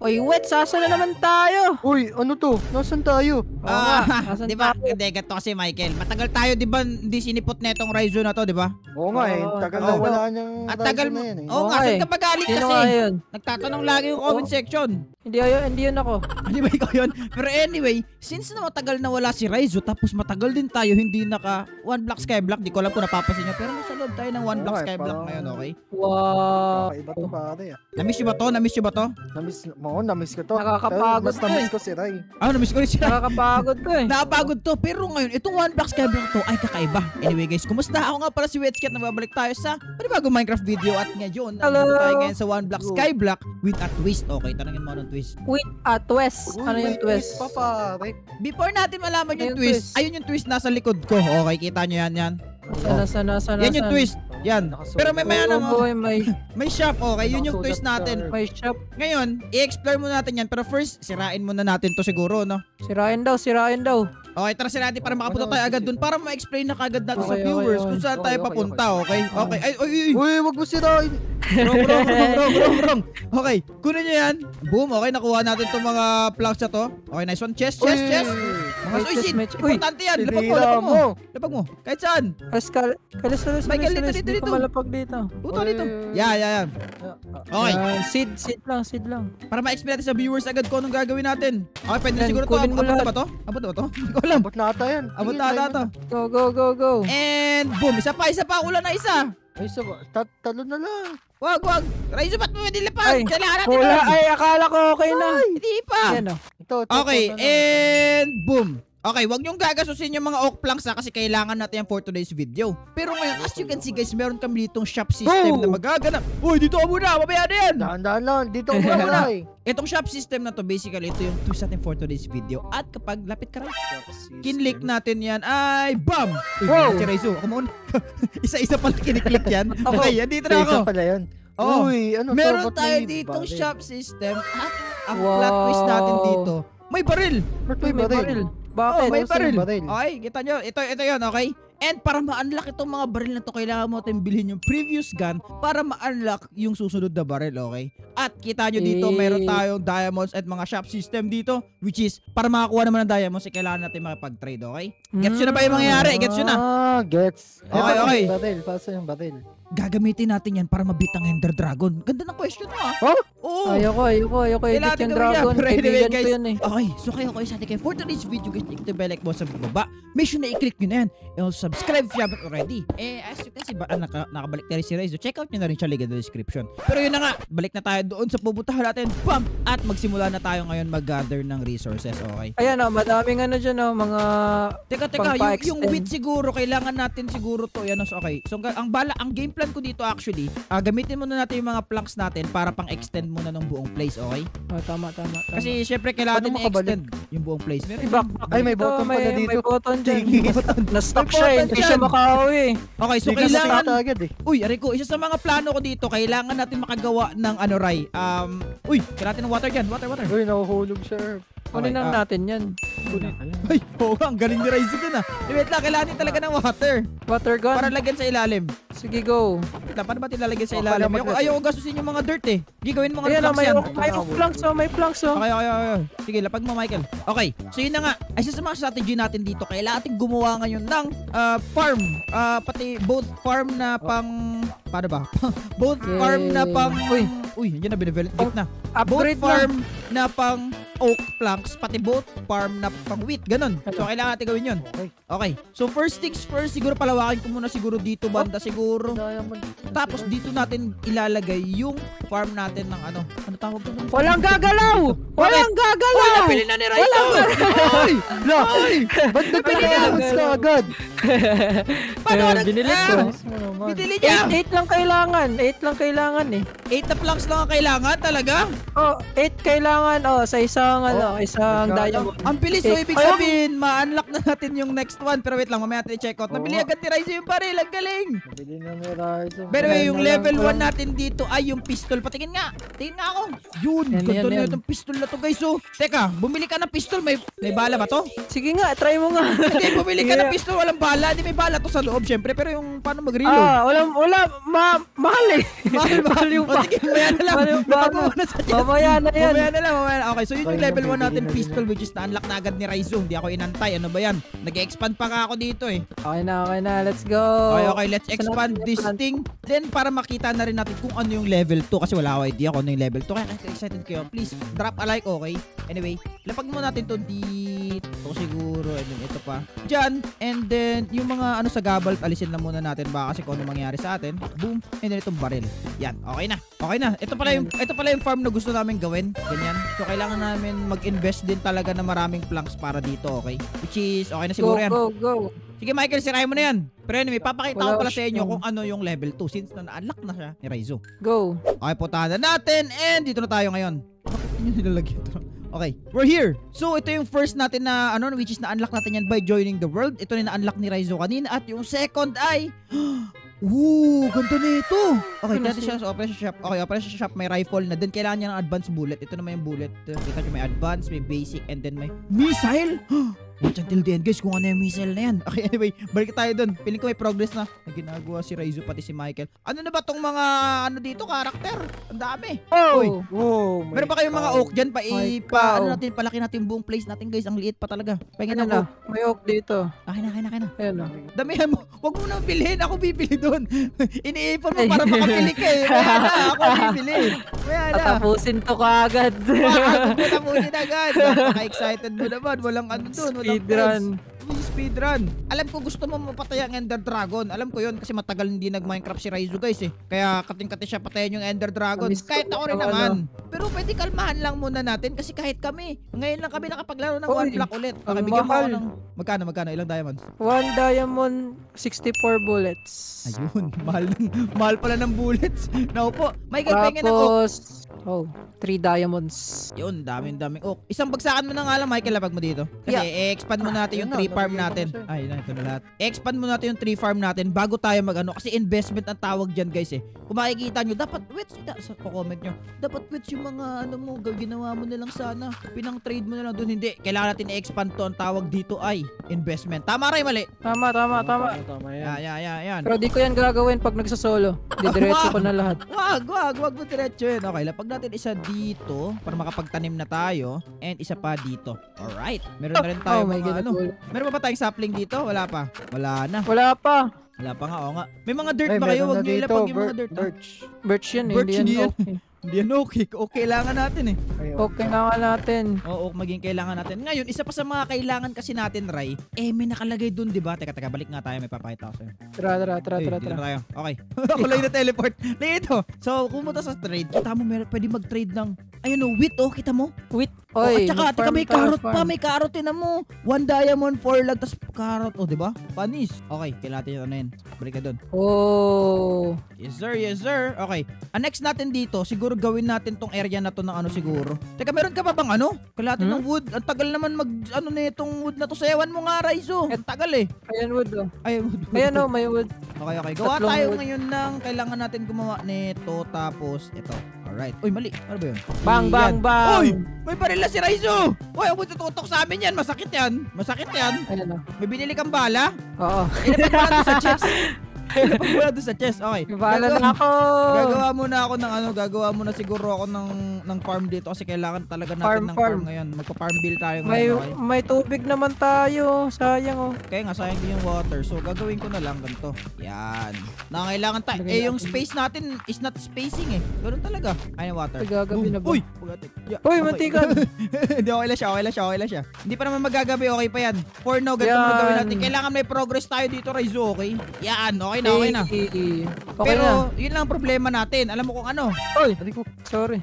Oy, wet, sasa na naman tayo. Uy, ano to? Nasaan tayo? Di ba? Hindi, ganito kasi Michael. Matagal tayo, di ba, hindi sinipot na itong Raizo na to, di ba? Oo nga eh. Tagal na wala niyang At tagal na yan eh. Oo nga, saan ka magaling Sino kasi? nga yun? Nagtatanong lagi yung comment section. Hindi yun ako. Di ba ikaw yun? Pero anyway, since na matagal na wala si Raizo, tapos matagal din tayo hindi naka One Block Skyblock, di ko alam kung napapansin nyo, pero nasa loob tayo ng One Block Skyblock ngayon, okay? Wow. Iba to pare ah. Na-miss nyo ba to? Na-miss nyo ba to? Na-miss ko to. Nakakapagod Mas na-miss ko si Ray. Na-miss ko rin siya. Nakakapagod to eh. Nakapagod to, pero ngayon, itong One Block Skyblock to ay kakaiba. Anyway guys, kumusta? Ako nga pala si Wetscat, nababalik tayo sa panibagong Minecraft video at ngayon, nandito tayo ngayon sa One Block Skyblock with a twist. Okay, tanongin mo anong twist. With a twist. Ano yung twist? Pa pare. Before natin malaman yung Ayun, twist, twist. ayun yung twist nasa likod ko. Okay, kita nyo yan. Sana. Yan yung twist. Yan. Pero may ano mo. May shop, okay? Yun yung twist natin. May shop. Ngayon, i-explore muna natin yan. Pero first, sirain muna natin to siguro, no? Sirain daw. Okay, tara sirain natin para makapunta tayo agad dun. Para ma-explain na kagad natin sa Okay, viewers okay. kung saan tayo papunta, okay? Okay. Ay, Uy, wag mo sirain. Wrong. Okay, kunin nyo yan. Boom, okay, nakuha natin itong mga planks na to. Okay, nice one. Chest. Mga suicide. Importante yan. Lapag mo. Kahit saan. Kalis. Michael, dito. Hindi ko malapag dito. Puto dito. Yan. Okay. Seed lang. Para ma-explain natin sa viewers agad kung anong gagawin natin. Okay, pwede na Yan, siguro to. kunin mo Abot na lahat. ba to? Abot na ba to? Hindi ko alam. Abot na ata yan. Abot na ata to. Go. And boom, isa pa. Ulan na isa. Ay, talo na lang. Wag. Raizo, ba't mo hindi Ay, lapag? Kailangan natin. Wala. Ay, akala ko okay na. Hindi pa. Yan o. Ito. Okay, and boom. Okay, wag niyong gagasusin yung mga oak planks kasi kailangan natin yan for today's video. Pero ngayon, as you can see guys, meron kami ditong shop system na magaganap. Uy, dito ka muna, mamaya na yan. Dahan-dahan lang. Dito ko muna eh. Itong shop system na to, basically, ito yung twist natin for today's video. At kapag lapit ka rin, kinlik natin yan ay BAM! Wow! Si Raizo, ako muna. Isa-isa pala kiniklik yan. Okay, andito na ako. Isa pala yan. Oh, Uy, ano to? meron Ba't tayo may ditong baril? shop system at ang plot twist natin dito, may baril. Ba't Uy, may baril. Bakit? May Gusto baril. yung baril. Okay, kita nyo. Ito yun, okay? And para ma-unlock itong mga baril na to, kailangan mo natin bilhin yung previous gun para ma-unlock yung susunod na baril, okay? At kita nyo dito, mayroon tayong diamonds at mga shop system dito, which is, para makakuha naman ng diamonds, kailangan natin makipag-trade, okay? Gets nyo na ba yung mangyayari? Gets nyo na? Gets. Okay. Baril. Pasa yung baril. Gagamitin natin yan para mabit ang Ender Dragon. Ganda ng question mo, ha? Huh? Oo. Ayoko edit Kailangan yung gawin yan. dragon. Pero anyway, Kaibigan guys, ko yun eh. Okay, so kayo sa atin kayo. For today's video guys, click the bell like mo sa baba. Make sure na i-click nyo na yan. And also subscribe if you haven't already. As you can see, nakabalik na rin si Raizo. Check out nyo na rin siya, link in the description. Pero yun na nga, balik na tayo doon sa pupuntahan natin. Bam! At magsimula na tayo ngayon mag-gather ng resources, okay? Ayan o, madaming ano dyan o, mga... Teka, yung wheat siguro, kailangan natin siguro to. Yan, so okay. So ang game plan ko dito actually, gamitin muna natin yung mga planks natin para pang-extend muna ng buong place, okay? Oh, tama. Kasi syempre kailangan Paano din i-extend yung buong place. Ay, may button pala dito. May button dyan. Na-stuck May siya eh, button hindi dyan. siya makauwi. Okay, so Hindi ka kailangan... nakita agad eh. Uy, Ariko, isa sa mga plano ko dito, kailangan natin makagawa ng ano, Ray. Kailangan natin ng water dyan. Water. Uy, nahuhulog siya. Kunin lang natin yan. Ay, ang galing ni Raizo dun ah. Wait lang, kailangan din talaga ng water. Water gun. Para lagyan sa ilalim. Sige, go. Wait lang, paano ba tilalagyan sa ilalim? Ayoko gastusin yung mga dirt eh. Gigawin mo nga Ayan o, planks yan. may planks o. Okay. Sige, lapag mo, Michael. Okay, so yun na nga. Ay, sa mga strategy natin dito, kailangan natin gumawa ngayon ng farm. Pati both farm na pang... Paano ba? Both farm na pang... Uy, yun na, binadevelop na. Upgrade both farm na pang oak planks, pati both farm na pang wheat. Ganon. So, kailangan natin gawin yun. Okay. So, first things first, siguro palawakin ko muna siguro dito banda siguro. Tapos, dito natin ilalagay yung farm natin ng ano. Ano tawag ko? Walang gagalaw! Walang gagalaw! Pili na ni Raizo! Ay! Ba't nagpapayamos ka agad? Paano binili ko. Binili niya? 8 lang kailangan. 8 lang kailangan eh. 8 na planks lang ang kailangan talaga? Oh, 8 kailangan. Oh, sa isang isang isang diamond. Ang bilis, so ibig sabihin, ma-unlock na natin yung next one. Pero wait lang, mamaya natin i-check out. Nabili agad ni Raizo yung baril, ang galing. Nabili na ni Raizo. Pero yung level 1 natin dito ay yung pistol. Patingin nga. Tingin nga ako. Yun, ganda na itong pistol na to guys. So, teka, bumili ka ng pistol. May bala ba to? Sige nga, try mo nga. Hindi, bumili ka ng pistol. Walang bala. Hindi may bala to sa loob, syempre. Pero yung paano mag-reload? Mahal eh. Mahal yung pa. Sige, mamaya na lang. Mamaya na yan. Mamaya na lang. Okay, so yun yung level 1 natin pistol which is na-unlock na agad ni Raizo. Hindi ako inantay. Ano ba yan? Nag-expand pa nga ako dito eh. Okay na. Let's go. Okay, let's expand this thing. Then, para makita na rin natin kung ano yung level 2. Kasi wala ako idea kung ano yung level 2. Kaya excited kayo. Please, drop a like, okay? Anyway, lapag mo natin to dito siguro. And then, ito pa. Diyan. And then, yung mga sa gabal, alisin na muna natin. Baka kasi kung ano mangyari sa atin. Boom. And then, itong baril. Yan. Okay na. Okay na. Ito pala yung farm na gusto namin gawin. Ganyan. So, kailangan namin mag-invest din talaga na maraming planks para dito, okay? Which is, okay na siguro yan. Go. Sige, Michael, sirahin mo na yan. Pero anyway, papakita ko pala sa inyo kung ano yung level 2 since na-unlock na siya ni Raizo. Go. Okay, puntahan na natin and dito na tayo ngayon. Bakit nyo nilalagyan ito? Okay, we're here. So, ito yung first natin na, which is na-unlock natin yan by joining the world. Ito na na-unlock ni Raizo kanina. At yung second ay, ganda na ito. Okay, dati siya sa operation shop. Okay, operation shop may rifle na. Then, kailangan niya ng advanced bullet. Ito naman yung bullet. Kita nyo may advanced, may basic, and then may missile. Watch until the end guys kung ano yung missile na yan. Okay, anyway, balik tayo dun. Piling ko may progress na ginagawa si Raizo pati si Michael. Ano na ba tong mga dito karakter? Ang dami. Oh. Meron ba kayong mga oak dyan? Palaki natin buong place natin guys. Ang liit pa talaga. Pahingin ako. May oak dito. Akin na. Ayan o. Damihan mo. Huwag mo nang bilhin. Ako bibili doon. Iniipon mo para makapili ka eh. Maya na. Ako bibili. Maya na. Tatapusin to kaagad. Tapusin agad. Napaka-excited mo naman. Walang doon. Speedrun. Alam ko gusto mo mapatay ang Ender Dragon. Alam ko yun kasi matagal hindi nag-Minecraft si Raizo guys eh. Kaya kating-kati siya patayin yung Ender Dragon. Kahit ako rin naman. Pero pwede kalmahan lang muna natin kasi kahit kami. Ngayon lang kami nakapaglaro ng 1 block ulit. Okay, bigyan mo ako ng... Magkano? Ilang diamonds? 1 diamond, 64 bullets. Ayun. Mahal pala ng bullets. Naupo. Michael, pahingin ng oak. 3 diamonds. Yun, daming oak. Isang bagsakan mo na nga lang, Michael, lapag mo dito. Kasi i-expand mo natin yung tree farm natin. Ay, ito na lahat. I-expand mo natin yung tree farm natin bago tayo kasi investment ang tawag dyan, guys eh. Kung makikita nyo, dapat wits, sa comment nyo, dapat wits yung mga ginawa mo na lang sana. Pinang-trade mo na lang doon. Hindi, kailangan natin i-expand to. Ang tawag dito ay investment. Tama rin, mali? Tama. Yan. Pero di ko yan gagawin pag nagsasolo. Didiretso ko na lahat. Wag mo diretso yun. Okay, lapag natin isa dito para makapagtanim na tayo and isa pa dito. Alright. Meron na rin tayo Meron pa ba tayong sapling dito? Wala pa. Wala na. Wala pa nga, oo nga. May mga dirt ba kayo? Huwag nyo ilapag yung mga dirt. Birch yan eh. Birch hindi yan. Hindi yan okay. Okay kailangan natin eh. Okay kailangan natin. Oo, maging kailangan natin. Ngayon, isa pa sa mga kailangan kasi natin, Ray, may nakalagay dun, diba? Teka, balik nga tayo. May papakita ko sa'yo. Tara. Tayo. Okay. Ako lang na teleport. Ito. So, kumunta sa trade. Kita mo, pwede mag-trade ng, wheat, kita mo? Wheat. At saka, may carrot pa. May carrot, tinan mo. 1 diamond, 4 lag, tas carrot. Diba? Panis. Okay, kailangan natin yun. Balik ka dun. Yes, sir. Okay. Ang next natin dito, siguro gawin natin tong area na to ng siguro. Teka, meron ka pa bang Kailangan ng wood. Ang tagal naman na itong wood na to. Sayawan mo nga, Raizo. Ang tagal eh. Ayan wood wood. Ayan may wood. Okay. Gawa tayo ngayon ng kailangan natin gumawa nito. Tapos, ito. Alright. Uy, mali. Ano ba yun? Bang! Uy! May barila si Raizo! Uy, huwag mo tututok sa amin yan. Masakit yan. Ayan May binili kang bala? Oo. Ilapag mo lang sa chest. Okay. Bala na ako. Gagawa muna siguro ako ng farm dito kasi kailangan talaga natin ng farm ngayon. Magpa-farm bill tayo ngayon. May tubig naman tayo. Sayang Kaya nga, sayang din yung water. So, gagawin ko na lang ganito. Yan. Kailangan tayo. Yung space natin is not spacing eh. Ganun talaga. Ay, water. Gagabi na ba? Uy, mantikan. Hindi, okay lang siya. Hindi pa naman magagabi. Okay pa yan. For now, ganito muna gawin natin. Kailangan may progress tayo dito, Raizo. Okay? Yan. Okay na. Pero, yun lang ang problema natin. Alam mo kung ano? Oy, sorry.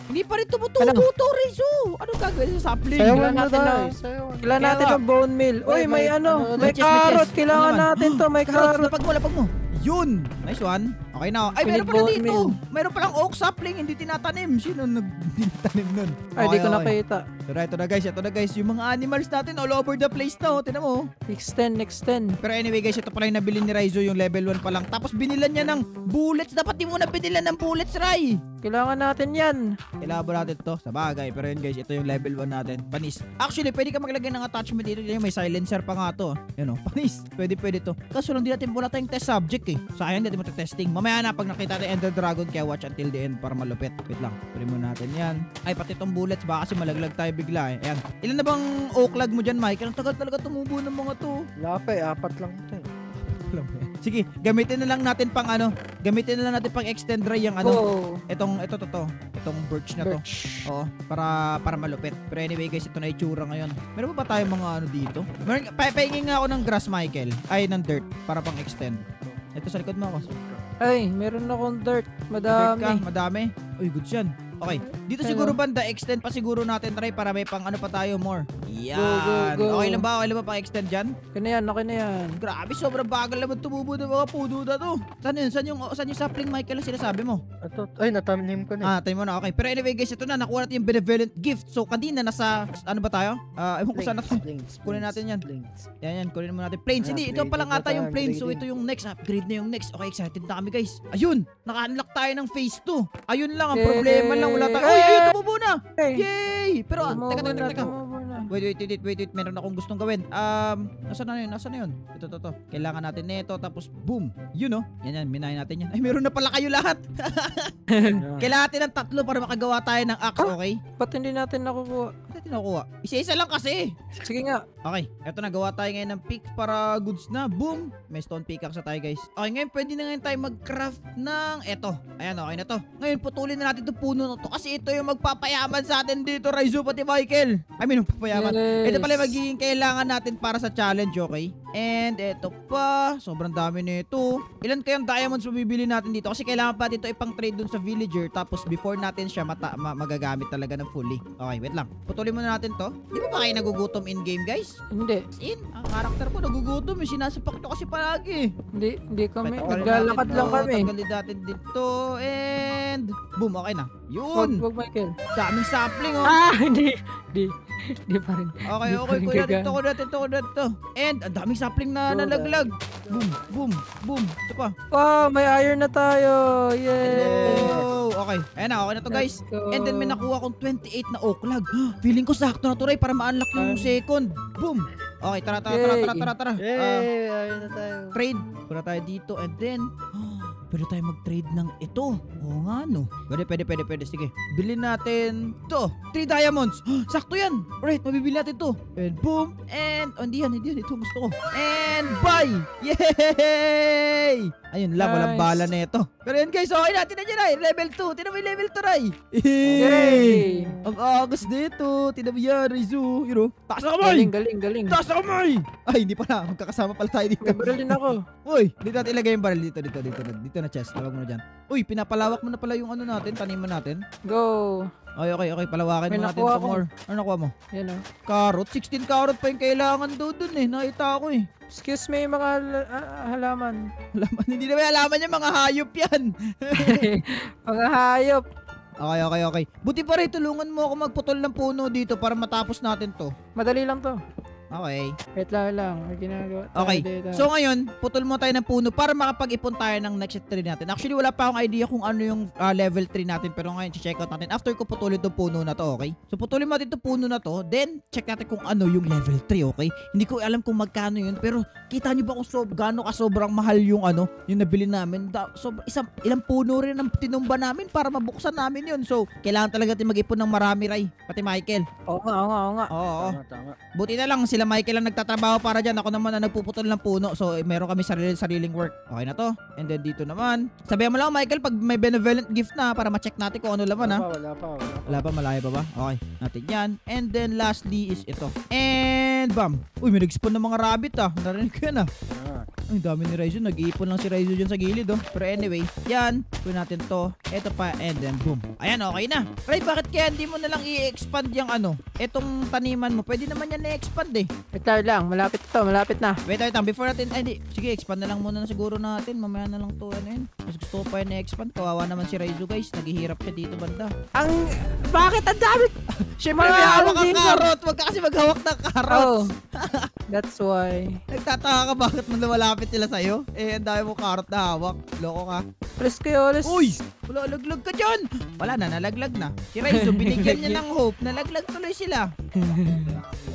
Hindi pa rin tumutubo to, Raizo. Anong gagawin sa sapling? Kailangan natin ng bone meal. Uy, may carrot. Kailangan natin to. May carrot. Lapag mo. Yun. Nice one. Okay na. Ay, meron pala dito. Meron palang oak sapling. Hindi tinatanim. Sino nagtitanim nun? Ay, di ko nakita. Ito na guys. Yung mga animals natin all over the place na, oh. Tinan mo. Extend. Pero anyway guys, ito pala yung nabili ni Raizo, yung level 1 pa lang. Tapos binilan niya ng bullets. Dapat di mo na binilan ng bullets, Rai. Kailangan natin yan. Kailangan ba natin to? Sa bagay. Pero yun guys, ito yung level 1 natin. Panis. Actually, pwede ka maglagay ng attachment dito. May silencer pa nga to. Yan o. Panis. Pwede to. Kaso lang di natin wala tayong test subject eh. Sayang, di natin testing. Mamaya na pag nakita natin Ender Dragon, kaya watch until the end para malupit. Wait lang. Pwede mo natin yan. Ay, pati itong bullets. Baka kasi malaglag tayo bigla eh. Ayan. Ilan na bang oak log mo dyan, Mike? Ang tagal talaga tumubo ng mga to. Wala pa eh, 4 lang ito eh. Sige, gamitin na lang natin pang extend dry yung itong birch na to. Oo, para malupit. Pero anyway guys, ito na itsura ngayon. Meron ba tayong mga dito? Pahingin nga ako ng grass, Michael. Ay, ng dirt para pang extend. Ito sa likod mo ako. Ay, meron akong dirt. Madami. Uy, good yan. Okay, dito siguro banda extend pa siguro natin, try para may pang pa tayo more. Yan. Go. Okay lang ba pang extend dyan? Okay na yan. Grabe, sobrang bagal naman tumubo ng mga puno na to. Saan yung sapling, Michael, ang sinasabi mo? Ito, ay, natanim ko na. Tayo mo na, okay. Pero anyway guys, ito na, nakuha natin yung benevolent gift. So, kanina nasa, ano ba tayo? Ewan ko saan natin. Kunin natin yan. Yan, kunin mo natin. Plains, hindi, ito pala nga tayo yung plains. So, ito yung next, upgrade na yung next. Okay, excited na kami guys. Ayun, naka-unlock tayo ng phase 2. Ayun lang, ang problema lang, wala tayo. Uy, ayun, tumubo na. Yay! Pero, teka. Wait, meron akong gustong gawin. Nasaan na yun? Ito. Kailangan natin nito, tapos boom. Yun, oh. Yan, minahin natin yan. Ay, meron na pala kayo lahat. Kailangan natin ng 3 para makagawa tayo ng axe, okay? Ba't hindi natin nakukuha? Isa-isa lang kasi. Sige nga. Okay, eto na, gawa tayo ngayon ng pick para goods na. Boom! May stone pickaxe na tayo guys. Okay, ngayon pwede na ngayon tayo mag-craft ng eto. Ayan, okay na to. Ngayon putulin na natin itong puno na to kasi ito yung magpapayaman sa atin dito, Raizo pati Michael. I mean, magpapayaman. Yes. Ito pala magiging kailangan natin para sa challenge, okay? And eto pa, sobrang dami nito. Ilan kayang diamonds mabibili natin dito? Kasi kailangan pa dito ipang trade dun sa villager. Tapos before natin siya magagamit talaga ng fully. Okay, wait lang. Putulin muna natin to. Di ba kayo nagugutom in-game, guys? Hindi. Ang karakter mo nagugutom. Sinasapak nyo kasi palagi. Hindi kami. Patawarin Naglalakad natin lang to, kami. Tanggalin natin dito. And boom, okay na. Yun. Wag Michael. Daming sapling, oh. Hindi pa rin. Okay. Di pa rin Kuya, gaga. dito. And ang daming sapling na nalaglag. Boom. Ito pa. Wow, may iron na tayo. Yay. Oh, okay. Ayan na, okay na to guys. Let's go. And then may nakuha akong 28 na oak log. Feeling ko sakto na to, Ray, para ma-unlock yung second. Boom. Okay, tara. Yay, ayun na tayo. Trade. Pura tayo dito and then pwede tayo mag-trade ng ito. Oo nga, no. Pwede. Sige. Bilhin natin to. 3 diamonds. Sakto yan. Alright, mabibili natin to. And boom. And, hindi yan. Ito gusto ko. And buy. Yay! Ayun lang, walang Nice. bala na ito. Pero yun guys, okay natin na dyan, Ray. Level 2. Tinan mo yung level 2, Ray. Yay! Ang agas dito. Tinan mo yan, Rizu. You know. Taas na kamay! Galing. Taas na kamay! Ay, hindi pala. Magkakasama pala tayo dito. May baril din ako. Uy, dito natin ilagay yung baril dito na chest. Tawag mo na dyan. Uy, pinapalawak mo na pala yung taniman natin. Go. Okay. Palawakin May mo natin nakuha some more. Ano nakuha mo? Yan o. Carrot. 16 carrot pa yung kailangan daw dun eh. Nakita ko eh. Excuse me mga halaman. Hindi na may alaman niya, mga hayop yan. Mga hayop. Okay. Buti pa rin, tulungan mo ako magputol ng puno dito para matapos natin to. Madali lang to. Okay. Wait lang. May ginagawa tayo Okay. dito. So ngayon, putol mo tayo ng puno para makapag-ipon tayo ng next tree natin. Actually, wala pa akong idea kung ano yung level 3 natin. Pero ngayon, check out natin. After ko putulin itong puno na to, okay? So putulin mo natin itong puno na to. Then, check natin kung ano yung level 3, okay? Hindi ko alam kung magkano yun. Pero, kita nyo ba kung gaano ka sobrang mahal yung yung nabili namin? Ilang puno rin ang tinumba namin para mabuksan namin yun. So, kailangan talaga natin mag-ipon ng marami, Ray. Pati Michael. Oo nga. Oo. Tama. Buti na lang sila Michael ang nagtatrabaho para dyan. Ako naman ang nagpuputol ng puno. So, meron kami sariling work. Okay na to. And then dito naman. Sabihan mo lang, Michael, pag may benevolent gift na para ma-check natin kung ano laman, ha? Wala pa. Malayo pa ba? Okay. Natin yan. And then lastly is ito. And bam. Uy, may nag-spawn ng mga rabbit, ah. Narinig ko yan, ah. Ang dami ni Raizo. Nag-iipon lang si Raizo dyan sa gilid, oh. Pero anyway, yan. Kunin natin to. Ito pa, and then boom. Ayan, okay na. Ray, bakit kaya hindi mo na lang i-expand yung ano? Itong taniman mo. Pwede naman yan na-expand eh. Wait lang, malapit na. Wait lang. Before natin, di. Sige, expand na lang muna na siguro natin. Mamaya na lang to, ano yun. Mas gusto ko pa yun na-expand. Kawawa naman si Raizo, guys. Naghihirap siya dito banda. Bakit ang dami? Siyempre, may hawak ang karot. Huwag ka kasi maghawak ng karot. Oh, that's why. Nagtataka ka bakit mo lumalapit sila sa'yo? Eh, ang dami mo karot na hawak. Loko ka. Press kayo, alas. Uy! Wala, laglag ka dyan! Wala na, nalaglag na. Si Raizo, binigyan niya ng hope. Nalaglag tuloy sila.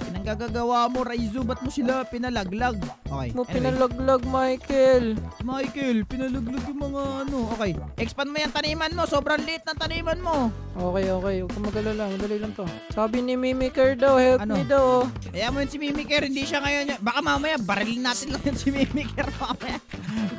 Anong gagagawa mo, Raizo? Ba't mo sila pinalaglag? Okay, Mo anyway. pinalaglag, Michael. Michael, pinalaglag yung mga ano. Okay, expand mo yung taniman mo. Sobrang liit ng taniman mo. Okay. Huwag ka mag-alala. Madali lang to. Sabi ni Mimiker daw, help Ano? me daw. Kaya mo yun si Mimiker, hindi siya ngayon. Baka mamaya, barilin natin lang yun si Mimiker mamaya.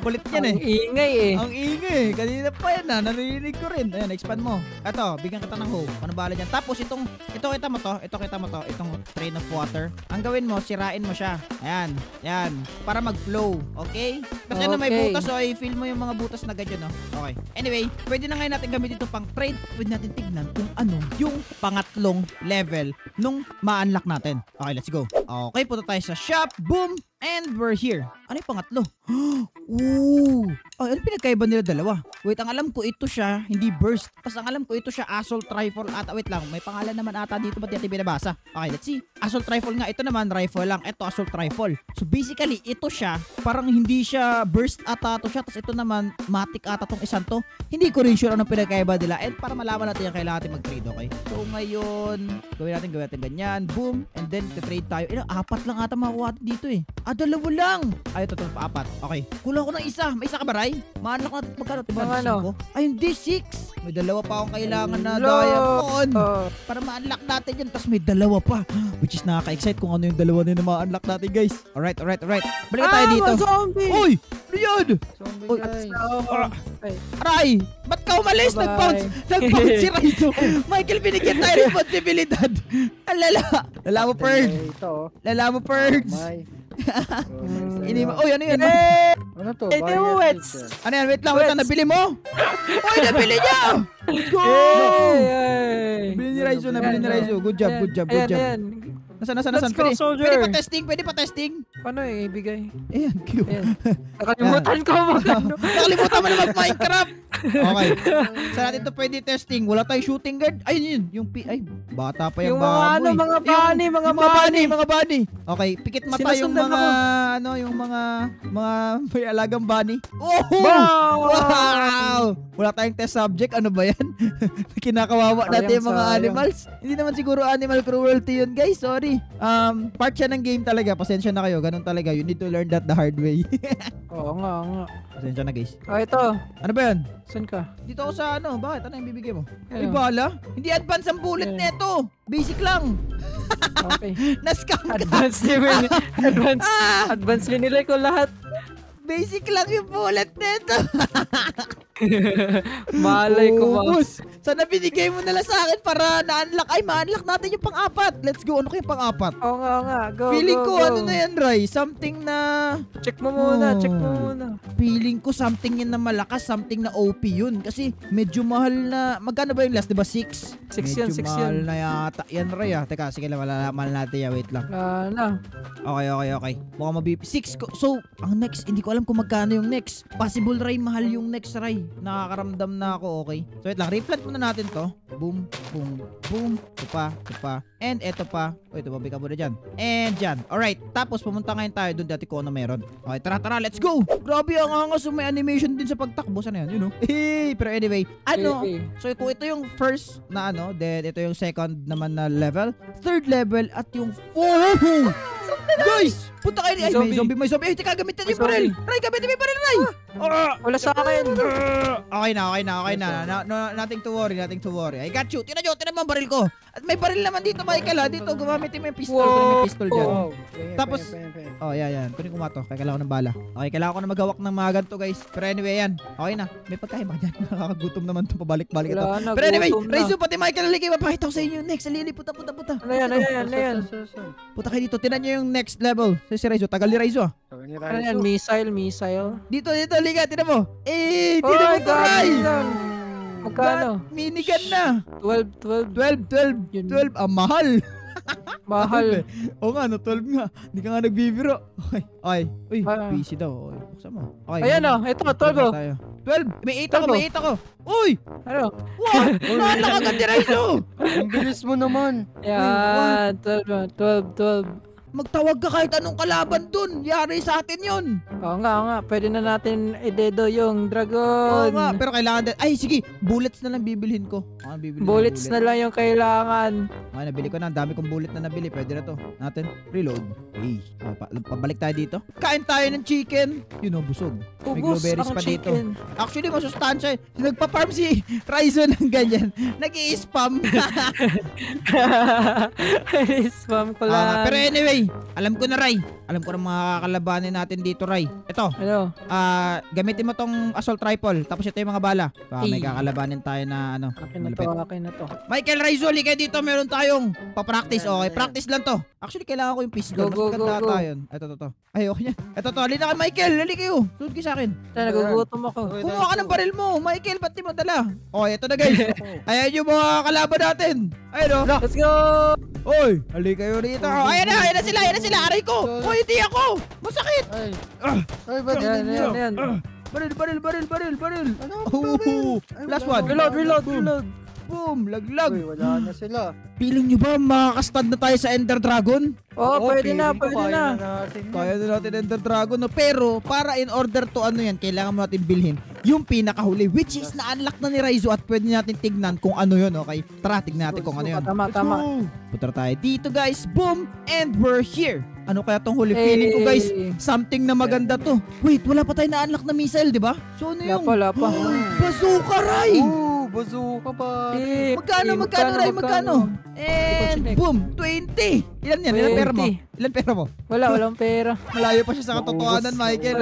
Kulit yan Ang eh. ingay eh. Ang ingay. Kanina pa yan ha. Narinig ko rin. Ayan, expand mo. Ito, bigyan kita ng hope. Ano bala dyan? Tapos ito kita mo to. Itong train of water. Ang gawin mo, sirain mo siya. Ayan. Yan. Para mag-flow. Okay? Kasi ano may Okay. butas o i-fill mo yung mga butas na ganyan, no? Okay. Anyway, pwede na ngayon natin gamitin ito pang trade. Pwede natin tignan kung ano yung pangatlong level nung ma-unlock natin. Okay, let's go. Okay, punta tayo sa shop. Boom! And we're here. Ano yung pangatlo? Ooh! Oh, ano pinagkaiba nila dalawa? Wait, ang alam ko ito siya, hindi burst. Tapos ang alam ko ito siya, assault rifle ata. Wait lang, may pangalan naman ata dito. Ba't natin binabasa? Okay, let's see. Assault rifle nga. Ito naman, rifle lang. Ito, assault rifle. So basically, ito siya, parang hindi siya burst ata to siya. Tapos ito naman, matic ata tong isang to. Hindi ko rin sure anong pinagkaiba nila. And para malaman natin yung kailangan natin mag-trade, okay? So ngayon, gawin natin ganyan. Boom! And then, trade tayo. Apat lang ata makuha dito eh. Dalawa lang. Ay, ito, apat. Okay. Kulang ko ng isa. May isa ka ba, Ray? Maanak natin magkano? Diba? Ano? Ay, hindi. 6. May dalawa pa akong kailangan na Hello. diamond. Para ma-unlock natin yan. Tapos may dalawa pa. Which is nakaka-excite kung ano yung dalawa na ma-unlock natin, guys. Alright. Balik tayo dito. Zombie! Uy! Ano yan? Zombie, Uy, guys. Aray! Ba't ka umalis? Bye-bye. Nag-bounce si Raizo. Michael, binigyan tayo responsibilidad. Alala. Lala mo, Purge. Ito. Lala mo, Purge. May. Uy, ano yan? Ano to? Eh, di mo, Wets. Ano yan? Wait lang. Nabili mo? Uy, nabili niya! Let's go! Yay! Nabili ni Raizo. Good job. Ayan. Nasaan? Let's go, soldier. Pwede pa testing? Paano ibigay? Ayan, cute. Ayan. Nakalimutan ko magano. Nakalimutan mo na mag-Minecraft. Okay. Saan natin ito pwede testing? Wala tayong shooting guard. Ayun yun. Ay, bata pa yung Yung mga baboy. mga bunny, Mga bunny. Okay, pikit mata yung Sinusundan mga, yung mga may alagang bunny. Oh! Wow! Wala tayong test subject. Ano ba yan? Kinakawawa natin yung mga sayang. animals. Hindi naman siguro animal cruelty yun, guys. Sorry. Part siya ng game talaga. Pasensya na kayo. Ganun talaga. You need to learn that the hard way. Oo nga. Pasensya na, guys. Ito. Ano ba yan? Saan ka? Dito ako sa ano. Bakit? Ano yung bibigay mo? Ay, Ayun. bala? Hindi advance ang bullet Ayun. nito. Basic lang. Okay. Na-scam ka. Advance nilay ko lahat. Basic lang yung bullet nito. Malay ko ba? Boss, sana binigay mo na lang sa akin para na-unlock. Ay, ma-unlock natin yung pang-apat. Let's go. Ano kayong pang-apat? Oo nga. Go, Feeling go, ko, go. ano na yan, Ray? Something na... Check mo muna. Feeling ko something yun na malakas, something na OP yun. Kasi medyo mahal na... Magkano ba yung last, diba? 6? 6 yan, 6 Medyo mahal yan. na yata. Yan, Ray, ah. Teka, sige lang, malalaman natin yan. Wait lang. Na. Okay. Mukhang mabibi. 6 ko. So, ang next, hindi ko alam kung magkano yung next. Possible, Ray, mahal yung next, Ray. Nakakaramdam na ako, okay? So, wait lang. Replant muna natin to. Boom. Ito pa. And ito pa. Wait, tumabi ka muna dyan. And dyan. Alright. Tapos, pumunta ngayon tayo dun dati ko na meron. Okay, tara. Let's go! Grabe, ang angas. May animation din sa pagtakbo. Sana yan, you know? Pero anyway, so kung ito yung first na then ito yung second naman na level, third level, at yung fourth. Guys! Punta kayo ni... May zombie. Ay, teka, gamitin yung baril. Ray, gamitin mo yung baril, Ray! Wala sa akin. Okay na. Nothing to worry. I got you. Tinan mo ang baril ko. At may baril naman dito, Michael, ha? Dito, gumamit mo yung pistol. May pistol dyan. Tapos, yan. Kunin ko nga to. Kaya kailangan ko ng bala. Okay, kailangan ko na maghawak ng mga ganito, guys. Pero anyway, yan. Okay na. May pagkain ba dyan? Nakakagutom naman to. Pabalik-balik ito. Pero anyway, Raizo, pati Michael, halika. Mapakita ko sa inyo next. Alili, puta. Ano yan? Punta kayo dito. Tinan nyo niyo yung next level. Si Raizo, tagal ni Raizo. Ano yan? Missile. Dito, liga, tinan mo. Tinan mo to, Ray. Magkano? Minigun na. 12. 12. Ang mahal. Mahal. Oo nga, 12 nga. Hindi ka nga nagbibiro. Okay. Uy, PC daw. Okay, buksan mo. Okay. Ayan o, ito, 12 o. 12. May 8 ako. Uy! Ano? Wow! Nakakagad ni Raizo! Ang bilis mo naman. Yan, 12. Magtawag ka kahit anong kalaban dun. Yari sa atin yun. Oo nga. Pwede na natin i-dedo yung dragon. Oo nga, pero kailangan din. Ay, sige. Bullets na lang bibilhin ko. Bullets na lang yung kailangan. Okay, nabili ko na. Ang dami kong bullet na nabili. Pwede na to. Natin. Reload. Hey. Pabalik tayo dito. Kain tayo ng chicken. Yun o, busog. May Ubus blueberries ang pa dito. chicken. Actually, masustansya. Nagpa-farm si Raizo ng ganyan. Nag-i-spam. Spam ko lang. Pero anyway, alam ko na, Ray. Alam ko na mga kakalabanin natin dito, Ray. Ito. Ano? Gamitin mo tong assault rifle. Tapos ito yung mga bala. May Ay. kakalabanin tayo na ano. Akin na to. Michael Raizo, halika dito. Meron tayong pa-practice. Okay, practice lang to. Actually, kailangan ko yung pistol. Mas maganda tayo. Ito. Ay, okay niya. Ito, halika ka, Michael. Halika kayo. Sunod kayo sa akin. Nagugutom ako. Kumuha ka ng baril mo. Michael, ba't di mo dala? Okay, ito na, guys. Ayan yung mga kalaban natin. Ayun, o. Let's go! Oy, halika kayo rito. Ayan na sila. Aray ko. Oy, hindi ako. Masakit. Ay, ba't Yan. Baril. Ano? Last one. Reload. Boom, laglag. Uy, wala na sila. Feeling nyo ba makakastad na tayo sa Ender Dragon? Oo, pwede na. Kaya na natin Ender Dragon, no? Pero para in order to ano yan, kailangan mo natin bilhin yung pinakahuli, which is na-unlock na ni Raizo at pwede natin tignan kung ano yun, okay? Tara, tignan natin kung ano yun. Tama. Punta tayo dito, guys. Boom! And we're here. Ano kaya tong huli? Feeling ko, guys, something na maganda to. Wait, wala pa tayo na-unlock na missile, di ba? So ano yung... Wala pa. Bazooka, Ray! Bazooka pa. Magkano, Ray? Magkano? And boom! 20! Ilan yan? Ilan pera mo? Ilan pera mo? Walang pera. Malayo pa siya sa katotohanan, Michael.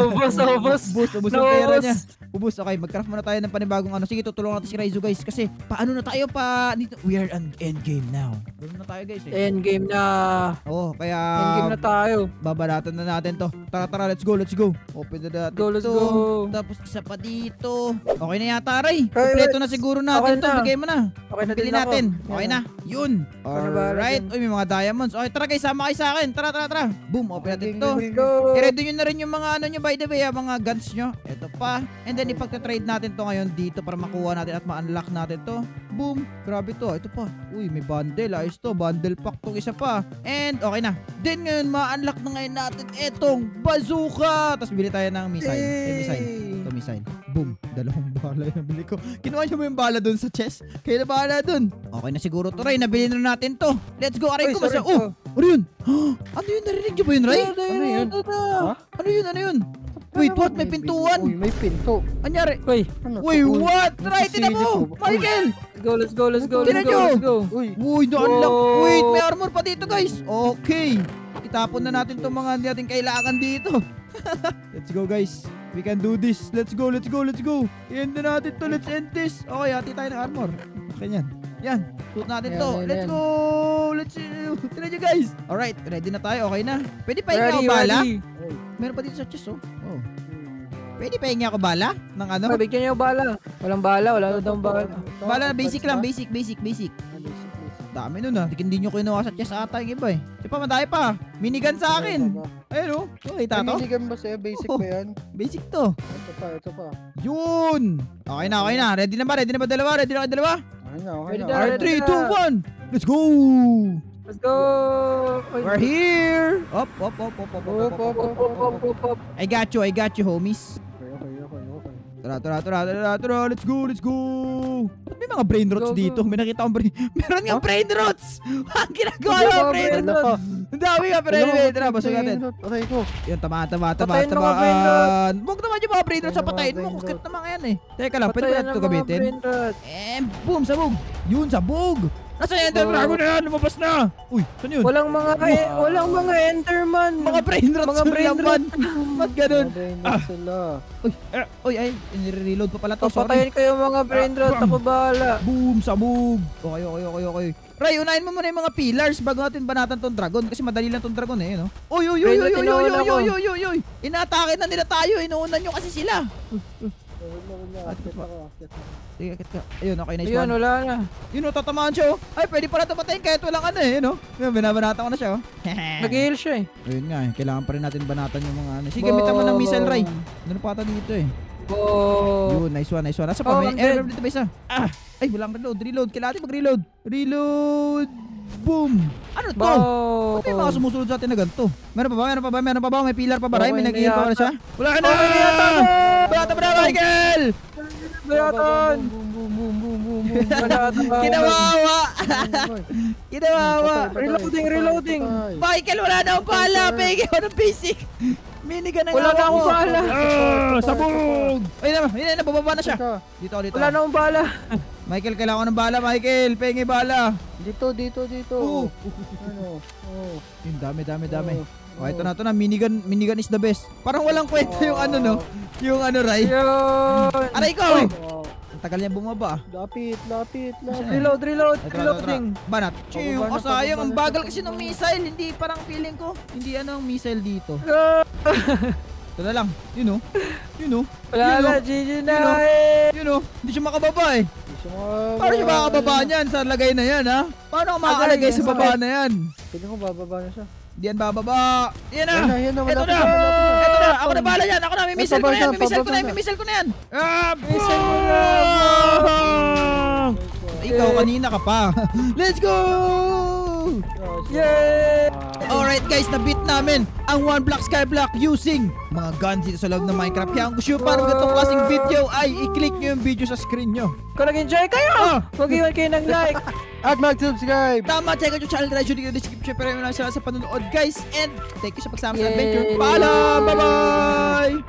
Ubus. Ubus ang pera niya. Ubus. Okay, mag-craft muna tayo ng panibagong ano. Sige, tutulungan natin si Raizo, guys. Kasi, paano na tayo pa... We are on endgame now. Ganoon na tayo, guys. Endgame na. Oo, kaya... Endgame na tayo. Babaratan na natin to. Tara, let's go. Open na natin Let's to. go. Tapos isa pa dito. Okay na yata, Ray. Kompleto na siguro natin to. Bigay mo na. Okay na Bili din ako. natin. Okay na. Yun. Alright. Uy, may mga diamonds. Okay, tara guys. Sama kayo sa akin. Tara. Boom. Open natin to. Let's go. I-ready nyo na rin yung mga ano nyo, by the way, mga guns nyo. Ito pa. And then, ipagta-trade natin to ngayon dito para makuha natin at ma-unlock natin to. Boom. Grabe to. Ito pa. Uy, may bundle. Ayos to. Bundle pack tong isa pa. And, okay na. Then, ngayon, ma-unlock na ngayon natin itong bazooka. Tapos, bili tayo ng missile. Ito, missile. Boom. 2 bala yung nabili ko. Kinuha nyo mo yung bala dun sa chest. Kaya na bala dun. Okay na siguro to, Ray. Nabili na natin to. Let's go. Aray ko ba sa... Ano yun? Ano yun? Narinig nyo ba yun, Ray? Ano yun? Wait, what? May pintuan. Uy, may pinto. Anyari? Uy, What? Ray, tinan mo. Michael. let's go. Tinan nyo. Uy, na-unlock. Wait, may armor pa dito, guys. Okay. Itapon na natin itong mga hindi natin kailangan dito. Let's go, guys. We can do this. Let's go. I-end na natin to. Let's end this. Okay, hati tayo ng armor. Ganyan. Yan. Suot natin to. Let's go. Tinan nyo, guys. Alright, ready na tayo. Okay na. Pwede pa hingi ako bala? Meron pa dito sa chest, oh. Pwede pa hingi ako bala? Ng ano? Bigyan niyo bala. Walang bala. Wala daw bala. Bala na basic lang. Basic. Dami nun ah. Hindi nyo kinuha sa chest ata yung iba eh. Di pa, madami pa. Minigun sa akin. Ayun oh. Kita to? Minigun ba sa'yo? Basic ba yan? Basic to. Ito pa. Yun. Okay na. Ready na ba dalawa? Okay na. Alright, 3, 2, 1. Let's go. We're here. Up. I got you, homies. Okay. Tara. Let's go. Ba't may mga brain rots dito? May nakita akong brain... Meron nga brain rots! Ang ginagawa ng brain rots! Ang dami nga, pero anyway, tara, basag natin. Aray ko. Yun, tama. Patayin mga brain rots. Huwag naman yung mga brain rots sa patayin mo. Kukit naman yan eh. Teka lang, pwede ba natin ito gamitin? And boom, sabog. Yun, sabog. Nasaan yung Ender Dragon na yan? Lumabas na! Uy, saan yun? Walang mga Enderman. Mga brain rots Mga brain laman. Ba't ganun? Nabenta sila. Uy, ay, nire-reload pa pala to. Sorry. Papatayin kayo mga brain rot. Ako bahala. Boom, sabog. Okay. Ray, unahin mo muna yung mga pillars bago natin banatan tong dragon kasi madali lang tong dragon eh, no? Uy. Inaatake na nila tayo, inuunan nyo kasi sila. Sige, akit ka. Ayun, okay, nice Ayun, one. wala na. Yun, tatamaan siya, oh. Ay, pwede pala ito patayin kahit walang ano eh, no? Yun, binabanatan ko na siya, oh. Nag-heal siya eh. Ayun nga, kailangan pa rin natin banatan yung mga ano. Sige, gamitan mo ng missile, Ray. Ano pa ata dito eh. Oh. Yun, nice one. Nasa pa, may air dito ba isa? Ay, walang reload. Kailangan natin mag-reload. Reload! Boom! Ano to? Ba't may mga sumusunod sa atin na ganito? Meron pa ba? May pillar pa ba, Ray? May nag-heal pa ba na siya? Wala na! Banatan mo na, Michael! Bayatan! Kinawawa! Reloading! Michael, wala na akong pala! Peke ako ng basic! Minigun na nga Wala na akong bala! Sabog! Ayun na, bababa na siya! Dito. Wala na akong bala! Michael, kailangan ko ng bala, Michael! Penge bala! Dito. Ano? Yung dami. Oh, ito na. Minigun is the best. Parang walang kwenta yung ano, no? Yung ano, Ray. Yun! Aray ko! Ang tagal niya bumaba. Lapit. Reloading! Banat. Chiyong, sayang. Ang bagal kasi ng missile. Hindi parang feeling ko. Hindi ang missile dito. Ito na lang. Yun, oh. Wala na, GG na eh! Yun, oh. Hindi siya makababa eh. Paano siya makakababa niyan sa lagay na yan, ha? Paano ka makakalagay sa baba na yan? Pwede ko bababa na siya. Di yan bababa. Yan na. Yan na, Ito malapit na. na. Ito na. Ako na bahala yan. Ako na. May missile ko na yan. May missile ko na yan. Missile mo na! Ikaw, kanina ka pa. Let's go! Yay! Alright guys, na-beat namin ang 1 block skyblock using mga guns dito sa loob ng Minecraft. Kaya kung gusto nyo para ganitong klaseng video ay i-click nyo yung video sa screen nyo. Kung nag-enjoy kayo, mag-iwan kayo ng like. At mag-subscribe! Tama, check out yung channel na dito sa description. Pero maraming salamat sa panonood guys. And thank you sa pagsama sa Yay! adventure. Paalam! Bye-bye!